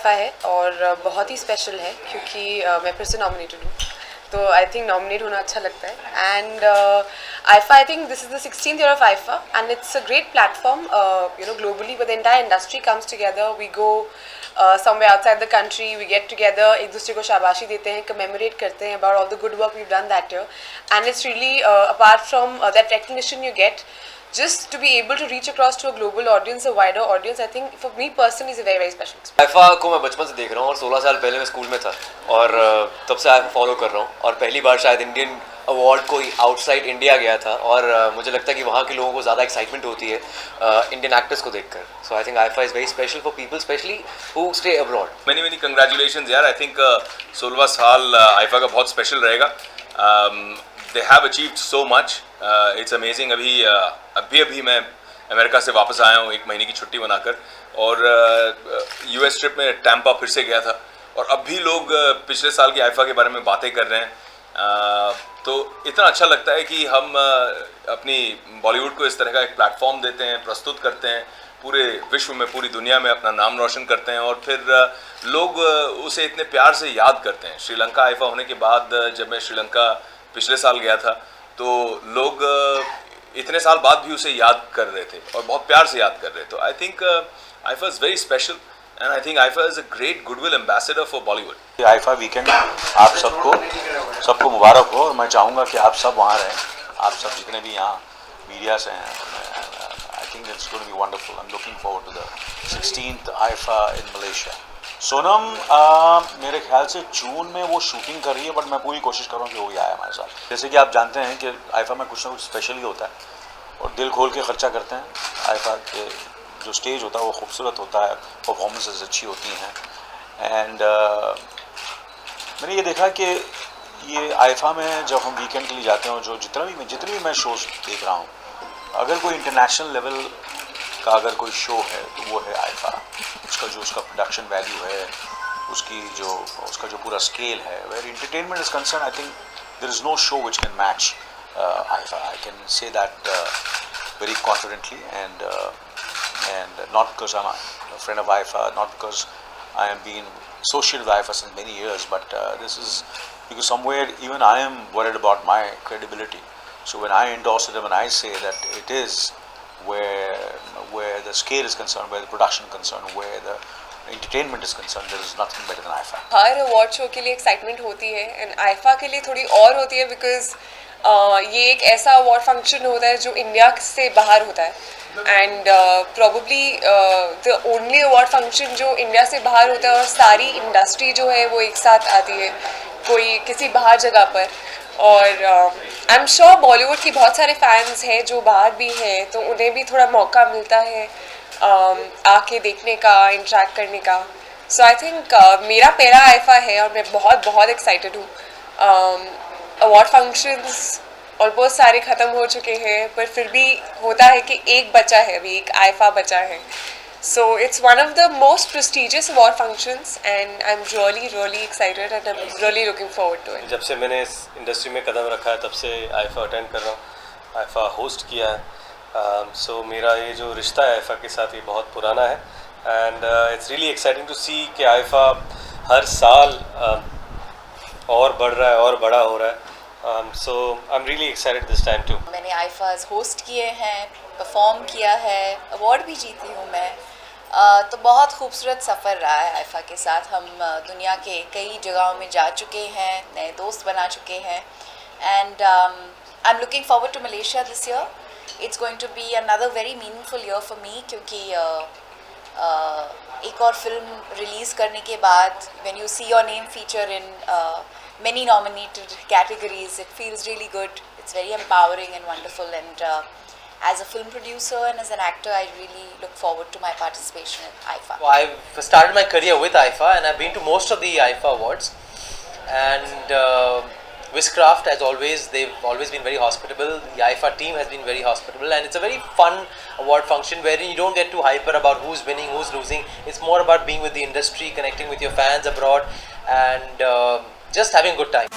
IIFA है और बहुत ही स्पेशल है क्योंकि मैं फिर से नॉमिनेटेड हूँ, तो आई थिंक नॉमिनेट होना अच्छा लगता है. And IIFA, I think this is the 16th year of IIFA and it's a great platform, globally, but the entire industry comes together. We go somewhere outside the country, we get together, एक दूसरे को शाबाशी देते हैं, commemorate करते हैं about all the good work we've done that year. And it's really, apart from that recognition you get, just to be able to reach across to a global audience, a wider audience, I think for me personally is a very very special experience. IIFA को मैं बचपन से देख रहा हूँ और 16 साल पहले मैं स्कूल में था और तब से आईफा फॉलो कर रहा हूँ और पहली बार शायद इंडियन अवार्ड कोई आउटसाइड इंडिया गया था और मुझे लगता है कि वहाँ के लोगों को ज़्यादा एक्साइटमेंट होती है इंडियन एक्टर्स को देखकर. So I think IIFA is very special for people specially who stay abroad. Many congratulations यार. आई थिंक 16वां साल आईफा का बहुत स्पेशल रहेगा. They have achieved so much. It's amazing. अभी मैं अमेरिका से वापस आया हूँ 1 महीने की छुट्टी बनाकर और यूएस ट्रिप में टैम्पा फिर से गया था और अब भी लोग पिछले साल की आईफा के बारे में बातें कर रहे हैं. तो इतना अच्छा लगता है कि हम अपनी बॉलीवुड को इस तरह का एक प्लेटफॉर्म देते हैं, प्रस्तुत करते हैं, पूरे विश्व में, पूरी दुनिया में अपना नाम रोशन करते हैं और फिर लोग उसे इतने प्यार से याद करते हैं. श्रीलंका आईफा होने के बाद जब मैं श्रीलंका पिछले साल गया था तो लोग इतने साल बाद भी उसे याद कर रहे थे और बहुत प्यार से याद कर रहे थे. तो आई think IIFA is very special and I think IIFA is a great goodwill ambassador for Bollywood. IIFA weekend आप सबको मुबारक हो और मैं चाहूँगा कि आप सब वहाँ रहें. आप सब जितने भी यहाँ मीडिया से हैं, I think it's going to be wonderful. I am looking forward to the 16th IIFA in Malaysia. Sonam मेरे ख्याल से जून में वो शूटिंग कर रही है, बट मैं पूरी कोशिश कर रहा हूँ कि वो भी आए हमारे साथ. जैसे कि आप जानते हैं कि आईफा में कुछ ना कुछ स्पेशल ही होता है और दिल खोल के खर्चा करते हैं. आईफा के जो स्टेज होता है वो खूबसूरत होता है, परफॉर्मेंसेस अच्छी होती हैं. एंड मैंने ये देखा कि ये आईफा में जब हम वीकेंड के लिए जाते हैं, जो जितने भी मैं शोज़ देख रहा हूँ, अगर कोई इंटरनेशनल लेवल का अगर कोई शो है तो वो है आईफा. उसका प्रोडक्शन वैल्यू है, उसका जो पूरा स्केल है, where entertainment is concerned, I think there is no show which can match IIFA. I can say that very confidently and not because I'm a friend of IFA, not because I am being associated with IFA since many years, but this is because somewhere even I am worried about my credibility. So when I endorse it and when I say that it is where the scale is concerned, where the production is concerned, where the entertainment is concerned, there is nothing better than IFA. Her award show के लिए excitement होती है and IIFA के लिए थोड़ी और होती है बिकॉज ये एक ऐसा अवार्ड फंक्शन होता है जो इंडिया से बाहर होता है and probably the only award function जो इंडिया से बाहर होता है और सारी इंडस्ट्री जो है वो एक साथ आती है कोई किसी बाहर जगह पर. और आई एम श्योर बॉलीवुड की बहुत सारे फैंस हैं जो बाहर भी हैं, तो उन्हें भी थोड़ा मौका मिलता है आके देखने का, इंटरेक्ट करने का. सो आई थिंक मेरा पहला आईफा है और मैं बहुत बहुत एक्साइटेड हूँ. अवार्ड फंक्शंस ऑलमोस्ट सारे ख़त्म हो चुके हैं, पर फिर भी होता है कि एक बचा है, अभी एक आईफा बचा है. So it's one of the most prestigious award functions and I'm really excited and I'm really looking forward to it. जब से मैंने इस इंडस्ट्री में कदम रखा है तब से आईफा अटेंड कर रहा हूँ, आईफा होस्ट किया है. सो मेरा ये जो रिश्ता है आईफा के साथ ये बहुत पुराना है and it's really exciting to see कि आईफा हर साल और बढ़ रहा है और बड़ा हो रहा है. So I am really excited this time too. मैंने आईफाज होस्ट किए हैं, परफॉर्म किया है, अवार्ड भी जीती हूँ मैं. तो बहुत खूबसूरत सफ़र रहा है आईफा के साथ. हम दुनिया के कई जगहों में जा चुके हैं, नए दोस्त बना चुके हैं and I am looking forward to Malaysia this year. It's going to be another very meaningful year for me क्योंकि एक और फिल्म रिलीज़ करने के बाद when you see your name feature in many nominated categories, it feels really good. It's very empowering and wonderful and as a film producer and as an actor I really look forward to my participation at IFA. Well, I've started my career with IFA and I've been to most of the IFA awards and Wishcraft, as always, they've always been very hospitable. The IFA team has been very hospitable and it's a very fun award function wherein you don't get too hyper about who's winning, who's losing. It's more about being with the industry, connecting with your fans abroad and just having a good time.